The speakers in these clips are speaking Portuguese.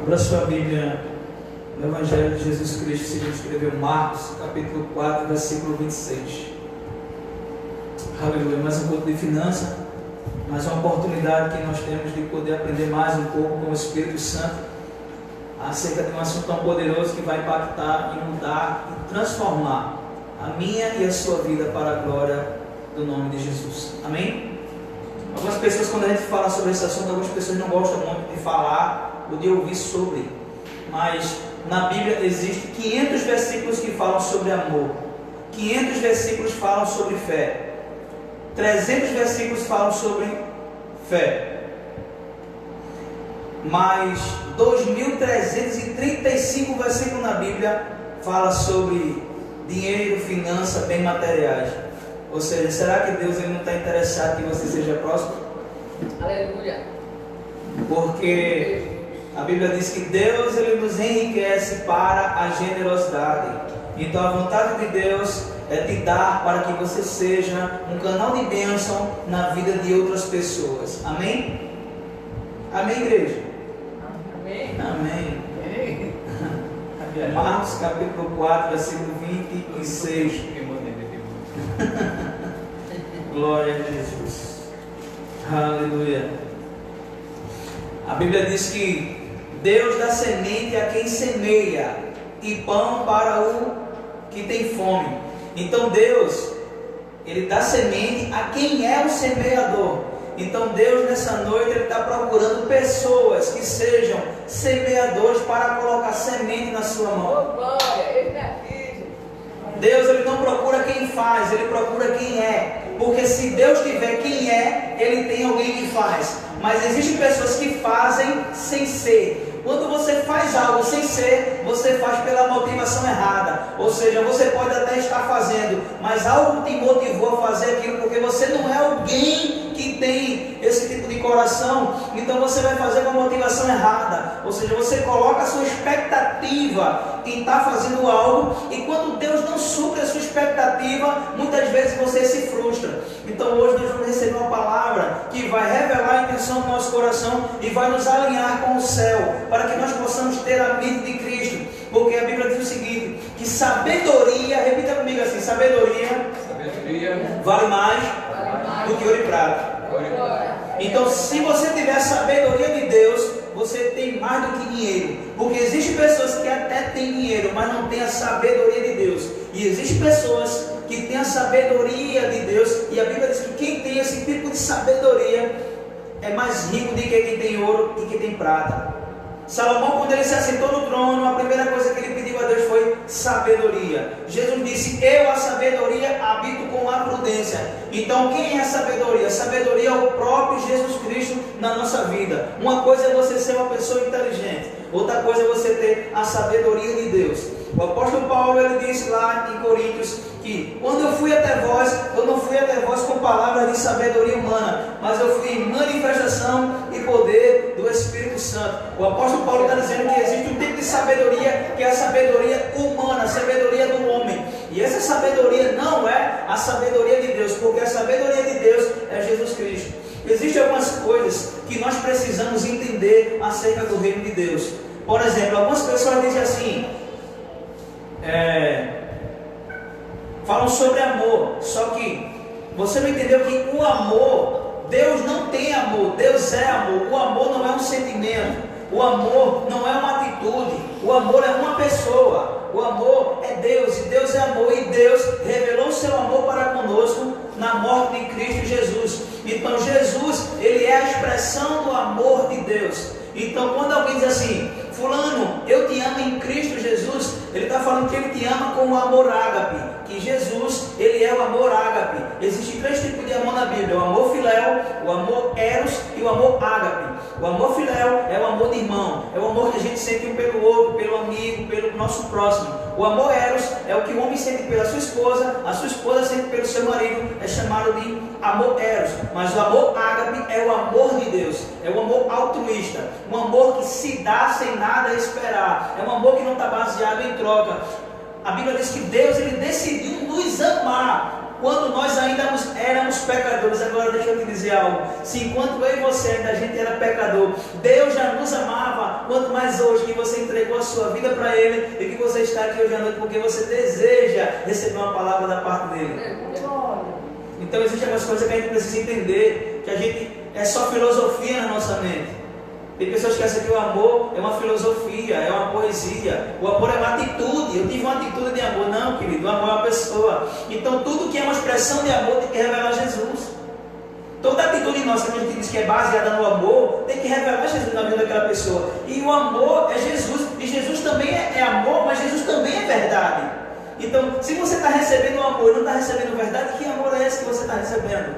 Abra sua Bíblia no Evangelho de Jesus Cristo, segundo escreveu Marcos, capítulo 4, versículo 26. Aleluia. Mais um pouco de finança, mais uma oportunidade que nós temos de poder aprender mais um pouco com o Espírito Santo acerca de um assunto tão poderoso que vai impactar e mudar e transformar a minha e a sua vida para a glória do nome de Jesus. Amém? Algumas pessoas, quando a gente fala sobre esse assunto, algumas pessoas não gostam muito de falar ou de ouvir sobre, mas na Bíblia existe 500 versículos que falam sobre amor, 500 versículos falam sobre fé, 300 versículos falam sobre fé, mas 2.335 versículos na Bíblia falam sobre dinheiro, finança, bem materiais. Ou seja, será que Deus ele não está interessado que você seja próspero? Aleluia. Porque a Bíblia diz que Deus ele nos enriquece para a generosidade. Então a vontade de Deus é te dar para que você seja um canal de bênção na vida de outras pessoas. Amém? Amém, igreja? Amém. Amém. Marcos capítulo 4, versículo 26. Glória a Jesus. Aleluia. A Bíblia diz que Deus dá semente a quem semeia e pão para o que tem fome. Então Deus, Ele dá semente a quem é o semeador. Então Deus nessa noite Ele está procurando pessoas que sejam semeadores para colocar semente na sua mão. Deus ele não procura quem faz, Ele procura quem é. Porque se Deus tiver quem é, Ele tem alguém que faz. Mas existem pessoas que fazem sem ser. Quando você faz algo sem ser, você faz pela motivação errada. Ou seja, você pode até estar fazendo, mas algo te motivou a fazer aquilo, porque você não é alguém que tem esse tipo de coração. Então você vai fazer com a motivação errada. Ou seja, você coloca a sua expectativa em estar fazendo algo, e quando Deus não supre a sua expectativa, muitas vezes você se frustra. Então hoje nós vamos receber uma palavra que vai revelar a intenção do nosso coração e vai nos alinhar com o céu, para que nós possamos ter a mente de Cristo. Porque a Bíblia diz o seguinte, que sabedoria, repita comigo assim, sabedoria vale mais do que ouro e prata. Então se você tiver a sabedoria de Deus, você tem mais do que dinheiro. Porque existem pessoas que até têm dinheiro, mas não têm a sabedoria de Deus. E existem pessoas que têm a sabedoria de Deus, e a Bíblia diz que quem tem esse tipo de sabedoria é mais rico do que quem tem ouro e quem tem prata. Salomão, quando ele se assentou no trono, a primeira coisa que ele pediu a Deus foi sabedoria. Jesus disse, eu a sabedoria habito com a prudência. Então quem é a sabedoria? A sabedoria é o próprio Jesus Cristo na nossa vida. Uma coisa é você ser uma pessoa inteligente, outra coisa é você ter a sabedoria de Deus. O apóstolo Paulo ele disse lá em Coríntios que quando eu fui até vós, eu não fui até vós com palavras de sabedoria humana, mas eu fui em manifestação e poder do Espírito Santo. O apóstolo Paulo está dizendo que existe um tipo de sabedoria que é a sabedoria humana, a sabedoria do homem. E essa sabedoria não é a sabedoria de Deus, porque a sabedoria de Deus é Jesus Cristo. Existem algumas coisas que nós precisamos entender acerca do reino de Deus. Por exemplo, algumas pessoas dizem assim, falam sobre amor, só que você não entendeu que o amor, Deus não tem amor, Deus é amor. O amor não é um sentimento, o amor não é uma atitude, o amor é uma pessoa, o amor é Deus, e Deus é amor, e Deus revelou o seu amor para conosco na morte de Cristo Jesus. Então Jesus, Ele é a expressão do amor de Deus. Então quando alguém diz assim, fulano, eu te amo em Cristo Jesus, ele está falando que ele te ama com o amor ágape, que Jesus, ele é o amor ágape. Existem três tipos de amor na Bíblia, o amor filéu, o amor eros e o amor ágape. O amor filéu é o amor de irmão, é o amor que a gente sente um pelo outro, pelo amigo, pelo nosso próximo. O amor eros é o que o homem sente pela sua esposa, a sua esposa sente pelo seu marido, é chamado de amor eros. Mas o amor ágape é o amor de Deus, é o amor altruísta, um amor que se dá sem nada esperar, é um amor que não está baseado em troca. A Bíblia diz que Deus ele decidiu nos amar quando nós ainda éramos pecadores. Agora deixa eu te dizer algo. Se enquanto eu e você ainda a gente era pecador, Deus já nos amava. Quanto mais hoje que você entregou a sua vida para Ele e que você está aqui hoje à noite porque você deseja receber uma palavra da parte dEle. Então existem algumas coisas que a gente precisa entender, que a gente é só filosofia na nossa mente. Tem pessoas que acham que o amor é uma filosofia, é uma poesia. O amor é uma atitude. Eu tive uma atitude de amor. Não, querido, o amor é uma pessoa. Então tudo que é uma expressão de amor tem que revelar Jesus. Toda atitude nossa que a gente diz que é baseada no amor, tem que revelar Jesus na vida daquela pessoa. E o amor é Jesus. E Jesus também é amor, mas Jesus também é verdade. Então, se você está recebendo amor e não está recebendo verdade, que amor é esse que você está recebendo?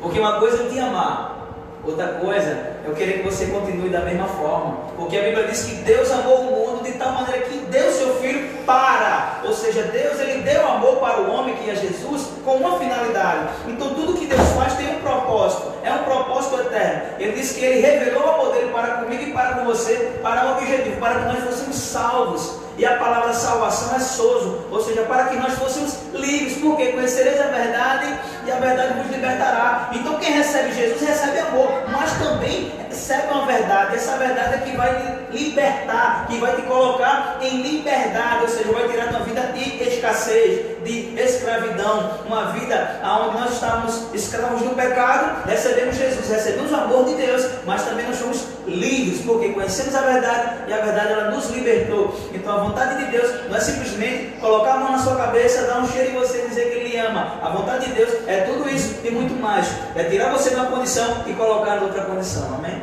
Porque uma coisa é eu te amar. Outra coisa, eu querer que você continue da mesma forma. Porque a Bíblia diz que Deus amou o mundo de tal maneira que deu seu Filho para. Ou seja, Deus ele deu amor para o homem que é Jesus com uma finalidade. Então tudo que Deus faz tem um propósito. É um propósito eterno. Ele disse que Ele revelou o amor dele para comigo e para com você, para um objetivo, para que nós fôssemos salvos. E a palavra salvação é sozo, ou seja, para que nós fôssemos livres, porque conhecereis a verdade e a verdade vos libertará. Então quem recebe Jesus recebe amor, mas também recebe uma verdade. Essa verdade é que vai te libertar, que vai te colocar em liberdade, ou seja, vai tirar uma vida de escassez, de escravidão, uma vida onde nós estávamos escravos do pecado. Recebemos Jesus, recebemos o amor de Deus, mas também nós somos livres, porque conhecemos a verdade e a verdade ela nos libertou. Então a vontade de Deus não é simplesmente colocar a mão na sua cabeça, dar um cheiro em você e dizer que Ele ama. A vontade de Deus é tudo isso e muito mais. É tirar você de uma condição e colocar em outra condição. Amém?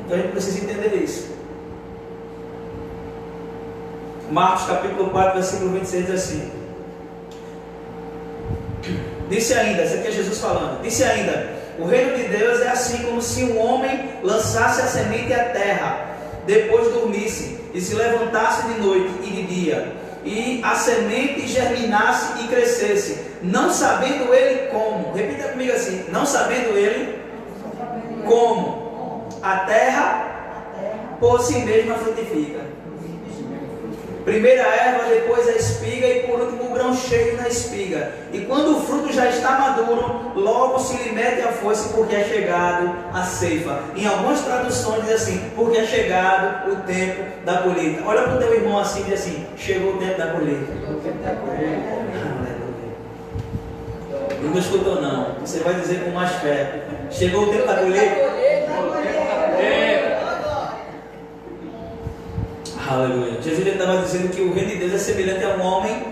Então a gente precisa entender isso. Marcos capítulo 4, versículo 26 diz assim: disse ainda, isso aqui é Jesus falando, disse ainda: o reino de Deus é assim como se um homem lançasse a semente à terra, depois dormisse e se levantasse de noite e de dia, e a semente germinasse e crescesse, não sabendo ele como. Repita comigo assim: não sabendo ele como. A terra por si mesma frutifica. Primeiro a erva, depois a espiga e por último o grão cheio na espiga. E quando o fruto já está maduro, logo se lhe mete a foice, porque é chegado a ceifa. Em algumas traduções diz assim: porque é chegado o tempo da colheita. Olha para o teu irmão assim e diz assim: chegou o tempo da colheita. Não escutou não, você vai dizer com mais fé: chegou o tempo da colheita. Aleluia. Jesus estava dizendo que o reino de Deus é semelhante a um homem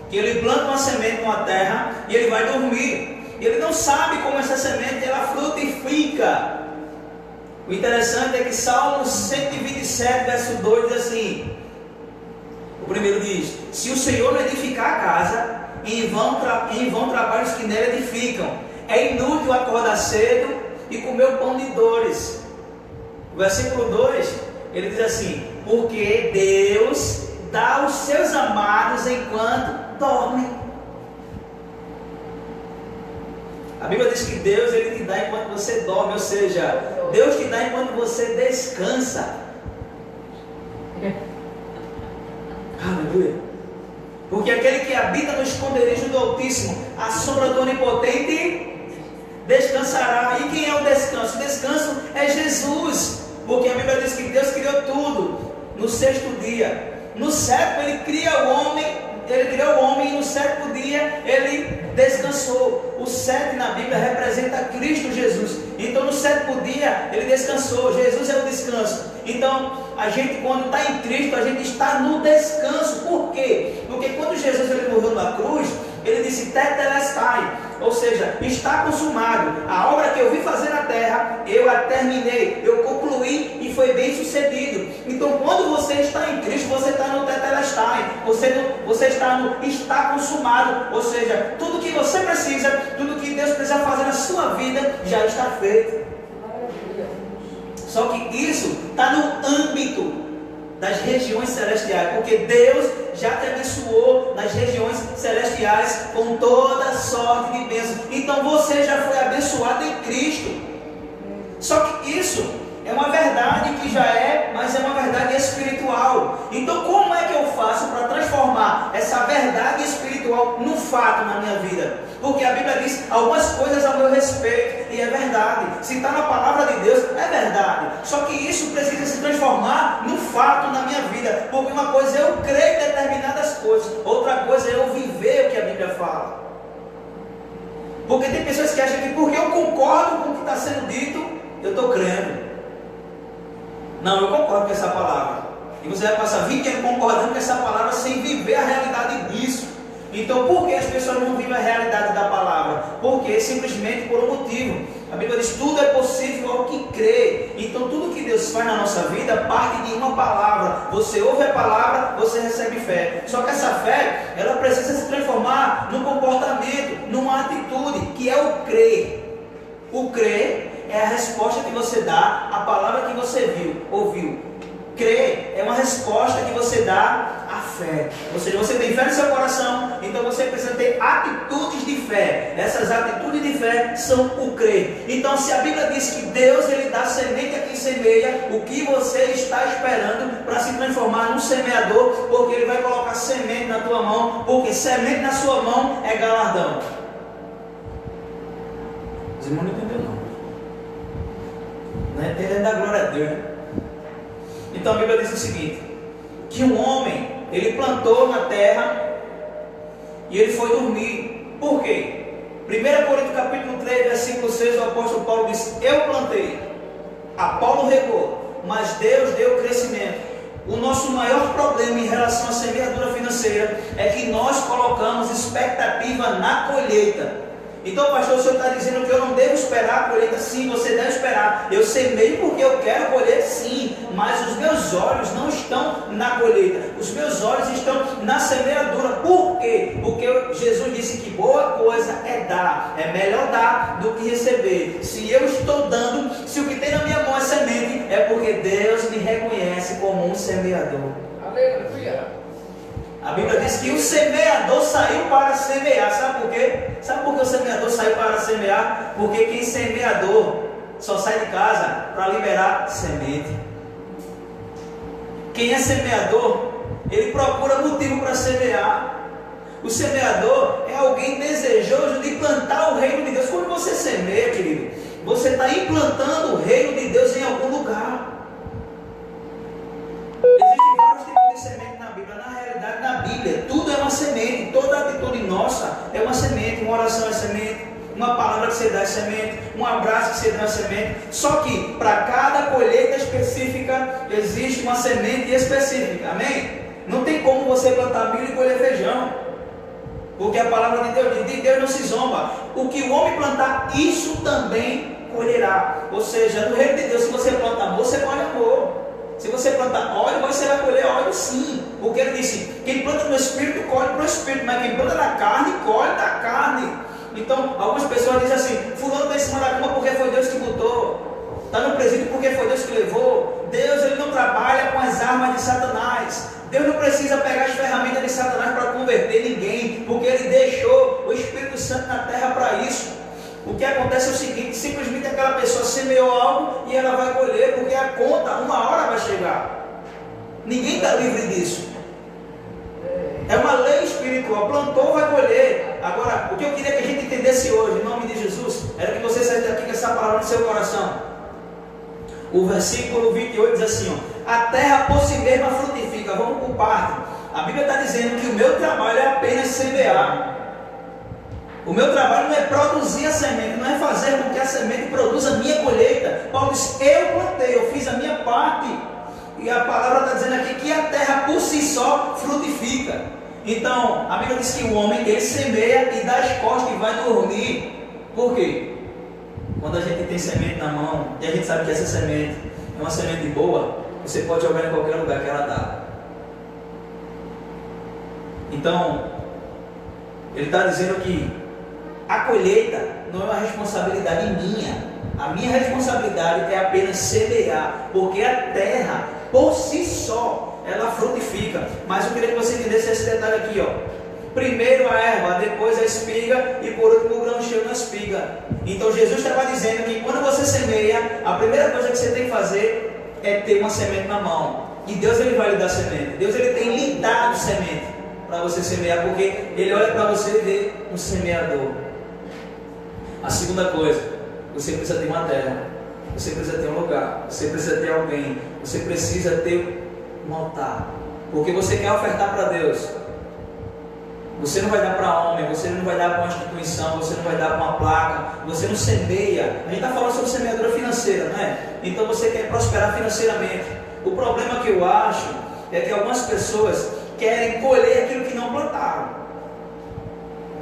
que ele planta uma semente numa terra e ele vai dormir. E ele não sabe como essa semente ela frutifica. O interessante é que Salmo 127, verso 2 diz assim: o primeiro diz: se o Senhor não edificar a casa, em vão trabalham os que nela edificam. É inútil acordar cedo e comer o pão de dores. O versículo 2 ele diz assim: porque Deus dá aos seus amados enquanto dormem. A Bíblia diz que Deus ele te dá enquanto você dorme, ou seja, Deus te dá enquanto você descansa. Aleluia. Porque aquele que habita no esconderijo do Altíssimo, a sombra do Onipotente descansará. E quem é o descanso? O descanso é Jesus. Porque a Bíblia diz que Deus criou tudo no sexto dia. No sétimo ele cria o homem, ele criou o homem e no sétimo dia ele descansou. O 7 na Bíblia representa Cristo Jesus. Então no sétimo dia ele descansou. Jesus é o descanso. Então a gente quando está em Cristo, a gente está no descanso. Por quê? Porque quando Jesus ele morreu na cruz, ele disse tetelestai, ou seja, está consumado. A obra que eu vim fazer na terra, eu a terminei, eu concluí e foi bem sucedido. Então quando você está em Cristo, você está no tetelestai, você está no está consumado, ou seja, tudo que você precisa, tudo que Deus precisa fazer na sua vida, já está feito. Só que isso está no âmbito das regiões celestiais, porque Deus já te abençoou nas regiões celestiais com toda sorte de bênçãos. Então você já foi abençoado em Cristo. Só que isso é uma verdade que já é, mas é uma verdade espiritual. Então como é que eu faço para transformar essa verdade verdade espiritual no fato na minha vida. Porque a Bíblia diz algumas coisas a meu respeito, e é verdade. Se está na palavra de Deus, é verdade. Só que isso precisa se transformar no fato na minha vida. Porque uma coisa é eu crer em determinadas coisas, outra coisa é eu viver o que a Bíblia fala. Porque tem pessoas que acham que porque eu concordo com o que está sendo dito, eu estou crendo. Não, eu concordo com essa palavra. E você vai passar 20 anos concordando com essa palavra sem viver a realidade disso. Então, por que as pessoas não vivem a realidade da palavra? Porque simplesmente por um motivo. A Bíblia diz: tudo é possível ao que crê. Então, tudo que Deus faz na nossa vida parte de uma palavra. Você ouve a palavra, você recebe fé. Só que essa fé, ela precisa se transformar num comportamento, numa atitude, que é o crer. O crer é a resposta que você dá à palavra que você ouviu. Crer é uma resposta que você dá à fé. Ou seja, você tem fé no seu coração, então você precisa ter atitudes de fé. Essas atitudes de fé são o crer. Então, se a Bíblia diz que Deus ele dá semente a quem semeia, o que você está esperando para se transformar num semeador? Porque Ele vai colocar semente na tua mão, porque semente na sua mão é galardão. Os irmãos não entenderam não. Não é entendendo da glória a Deus, né? Então a Bíblia diz o seguinte: que um homem, ele plantou na terra e ele foi dormir. Por quê? 1 Coríntios capítulo 3, versículo 6, o apóstolo Paulo diz: eu plantei, Apolo regou, mas Deus deu crescimento. O nosso maior problema em relação à semeadura financeira é que nós colocamos expectativa na colheita. Então, pastor, o senhor está dizendo que eu não devo esperar a colheita? Sim, você deve esperar. Eu semeio porque eu quero colher, sim, mas os meus olhos não estão na colheita, os meus olhos estão na semeadura. Por quê? Porque Jesus disse que boa coisa é dar, é melhor dar do que receber. Se eu estou dando, se o que tem na minha mão é semente, é porque Deus me reconhece como um semeador. Aleluia. A Bíblia diz que o semeador saiu para semear. Sabe por quê? Sabe por que o semeador saiu para semear? Porque quem semeador só sai de casa para liberar semente. Quem é semeador, ele procura motivo para semear. O semeador é alguém desejoso de plantar o reino de Deus. Quando você semeia, querido, você está implantando o reino de Deus em algum lugar. Existem vários tipos de semente na Bíblia. Na realidade, na Bíblia, tudo é uma semente. Toda atitude nossa é uma semente. Uma oração é semente, uma palavra que você dá é semente, um abraço que você dá é semente. Só que para cada colheita específica existe uma semente específica. Amém? Não tem como você plantar milho e colher feijão, porque a palavra de Deus não se zomba. O que o homem plantar, isso também colherá. Ou seja, no reino de Deus, se você planta amor, você colhe amor. Se você plantar óleo, você vai colher óleo sim. Porque ele disse: quem planta no Espírito, colhe para o Espírito. Mas quem planta na carne, colhe da carne. Então, algumas pessoas dizem assim: fulano está em cima da cama porque foi Deus que botou. Está no presídio porque foi Deus que levou. Deus ele não trabalha com as armas de Satanás. Deus não precisa pegar as ferramentas de Satanás para converter ninguém, porque Ele deixou o Espírito Santo na terra para isso. O que acontece é o seguinte: simplesmente aquela pessoa semeou algo e ela vai colher, porque a conta, uma hora vai chegar. Ninguém está livre disso. É uma lei espiritual. Plantou, vai colher. Agora, o que eu queria que a gente entendesse hoje, em nome de Jesus, era que você saísse daqui com essa palavra no seu coração. O versículo 28 diz assim: ó, a terra por si mesma frutifica. Vamos por parte. A Bíblia está dizendo que o meu trabalho é apenas semear. O meu trabalho não é produzir a semente, não é fazer com que a semente produza a minha colheita. Paulo diz: eu plantei, eu fiz a minha parte. E a palavra está dizendo aqui que a terra por si só frutifica. Então, a Bíblia diz que o homem, ele semeia e dá as costas e vai dormir. Por quê? Quando a gente tem semente na mão, e a gente sabe que essa semente é uma semente boa, você pode jogar em qualquer lugar que ela dá. Então, ele está dizendo que a colheita não é uma responsabilidade minha. A minha responsabilidade é apenas semear, porque a terra, por si só, ela frutifica. Mas eu queria que você entendesse esse detalhe aqui, ó. Primeiro a erva, depois a espiga e por último o grão cheio na espiga. Então Jesus estava dizendo que quando você semeia, a primeira coisa que você tem que fazer é ter uma semente na mão. E Deus ele vai lhe dar semente. Deus ele tem lhe dado semente para você semear, porque Ele olha para você e vê um semeador. A segunda coisa, você precisa ter uma terra, você precisa ter um lugar, você precisa ter alguém, você precisa ter um altar, porque você quer ofertar para Deus. Você não vai dar para homem, você não vai dar para uma instituição, você não vai dar para uma placa, você não semeia. A gente está falando sobre semeadura financeira, não é? Então você quer prosperar financeiramente. O problema que eu acho é que algumas pessoas querem colher aquilo que não plantaram.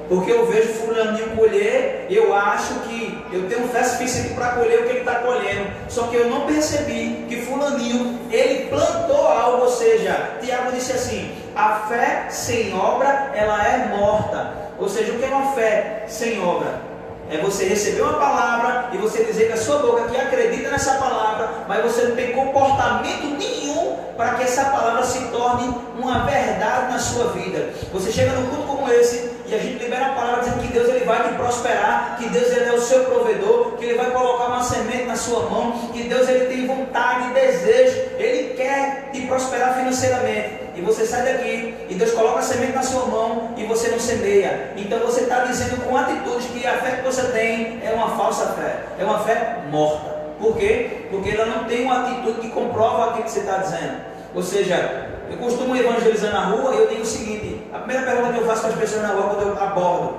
Porque eu vejo fulaninho colher, eu acho que eu tenho fé suficiente para colher o que ele está colhendo. Só que eu não percebi que fulaninho, ele plantou algo, ou seja, Tiago disse assim, a fé sem obra, ela é morta. Ou seja, o que é uma fé sem obra? É você receber uma palavra e você dizer com a sua boca que acredita nessa palavra, mas você não tem comportamento nenhum para que essa palavra se torne uma verdade na sua vida. Você chega num culto como esse e a gente libera a palavra dizendo que Deus ele vai te prosperar, que Deus ele é o seu provedor, que Ele vai colocar uma semente na sua mão, que Deus ele tem vontade e desejo, Ele quer te prosperar financeiramente. E você sai daqui e Deus coloca a semente na sua mão e você não semeia. Então você está dizendo com atitude que a fé que você tem é uma falsa fé, é uma fé morta. Por quê? Porque ela não tem uma atitude que comprova aquilo que você está dizendo. Ou seja, eu costumo evangelizar na rua e eu digo o seguinte, a primeira pergunta que eu faço para as pessoas na rua quando eu abordo: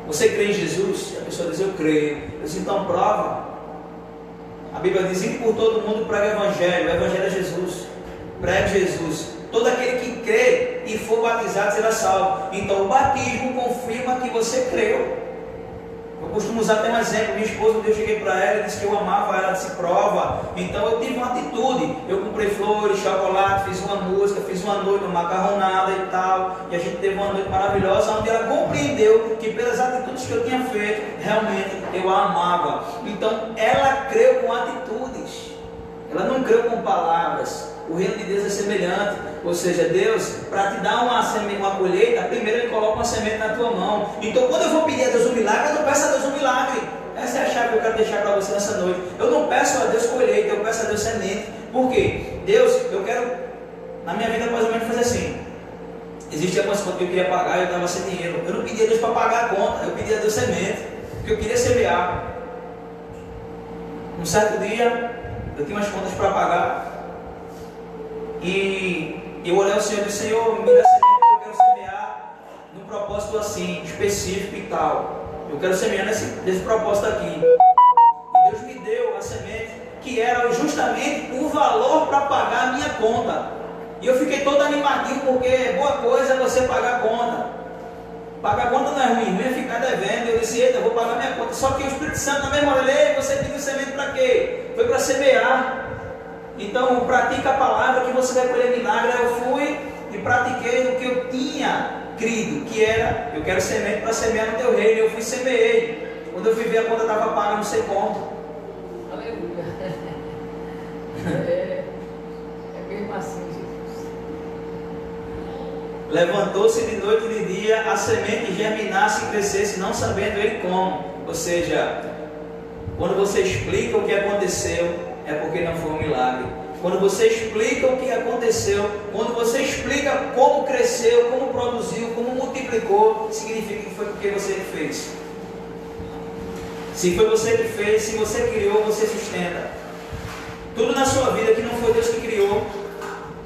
você crê em Jesus? E a pessoa diz, eu creio. Eu disse, então prova. A Bíblia diz, ide por todo mundo, prega o Evangelho é Jesus. Pregue Jesus. Todo aquele que crê e for batizado será salvo. Então o batismo confirma que você creu. Eu costumo usar até um exemplo. Minha esposa, eu cheguei para ela e disse que eu amava ela, disse prova. Então eu tive uma atitude. Eu comprei flores, chocolate, fiz uma música, fiz uma noite, uma macarronada e tal. E a gente teve uma noite maravilhosa, onde ela compreendeu que pelas atitudes que eu tinha feito, realmente eu a amava. Então ela creu com atitudes. Ela não creu com palavras. O reino de Deus é semelhante, ou seja, Deus, para te dar uma colheita, primeiro Ele coloca uma semente na tua mão. Então quando eu vou pedir a Deus um milagre, eu não peço a Deus um milagre. Essa é a chave que eu quero deixar para você nessa noite. Eu não peço a Deus colheita, eu peço a Deus semente. Por quê? Deus, eu quero, na minha vida mais ou menos fazer assim. Existia algumas contas que eu queria pagar e eu estava sem dinheiro. Eu não pedi a Deus para pagar a conta, eu pedi a Deus semente, porque eu queria semear. Um certo dia, eu tinha umas contas para pagar. E eu olhei ao Senhor e disse, Senhor, me dá semente que eu quero semear num propósito assim, específico e tal. Eu quero semear nesse propósito aqui. E Deus me deu a semente que era justamente o valor para pagar a minha conta. E eu fiquei todo animadinho, porque boa coisa é você pagar a conta. Pagar a conta não é ruim é ficar devendo. Eu disse, eita, eu vou pagar minha conta. Só que o Espírito Santo na mesma hora, você pediu semente para quê? Foi para semear. Então pratica a palavra que você vai colher milagre. Eu fui e pratiquei no que eu tinha crido, que era, eu quero semente para semear no teu reino. Eu fui e semeei. Quando eu fui ver a conta estava paga, não sei como. Aleluia. É mesmo assim, Jesus. Levantou-se de noite e de dia, a semente germinasse e crescesse, não sabendo ele como. Ou seja, quando você explica o que aconteceu, é porque não foi um milagre. Quando você explica o que aconteceu, quando você explica como cresceu, como produziu, como multiplicou, significa que foi porque você que fez. Se foi você que fez, se você criou, você sustenta. Tudo na sua vida que não foi Deus que criou.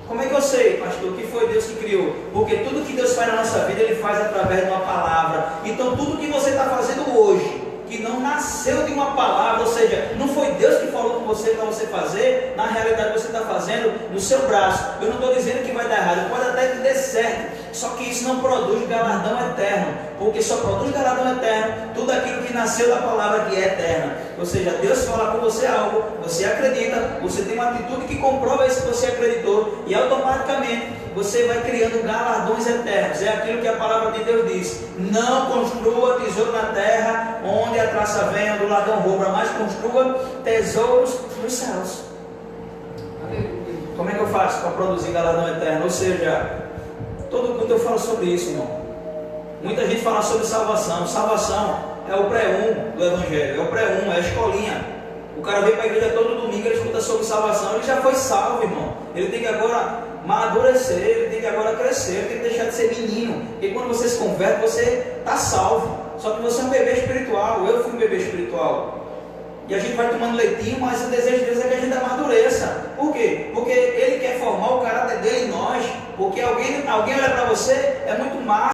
Como é que eu sei, pastor, que foi Deus que criou? Porque tudo que Deus faz na nossa vida, Ele faz através de uma palavra. Então tudo que você está fazendo hoje, que não nasceu de uma palavra, ou seja, não foi Deus que falou com você para você fazer, na realidade você está fazendo no seu braço. Eu não estou dizendo que vai dar errado, pode até que dê certo, só que isso não produz galardão eterno, porque só produz galardão eterno tudo aquilo que nasceu da palavra, que é eterna. Ou seja, Deus fala com você algo, você acredita, você tem uma atitude que comprova isso que você acreditou, e automaticamente você vai criando galardões eternos. É aquilo que a palavra de Deus diz: não construa tesouro na terra, onde a traça venha, do ladrão rouba, mas construa tesouros nos céus. Como é que eu faço para produzir galardão eterno? Ou seja, todo culto eu falo sobre isso, irmão. Muita gente fala sobre salvação. Salvação é o pré-1 do Evangelho, é o pré-1, é a escolinha. O cara vem para a igreja todo domingo, ele escuta sobre salvação, ele já foi salvo, irmão. Ele tem que agora amadurecer, ele tem que agora crescer, ele tem que deixar de ser menino. Porque quando você se converte, você está salvo. Só que você é um bebê espiritual, eu fui um bebê espiritual. E a gente vai tomando leitinho, mas o desejo de Deus é que a gente amadureça. Por quê? Porque Ele quer formar o caráter dele em nós. Porque alguém olha para você, é muito massa.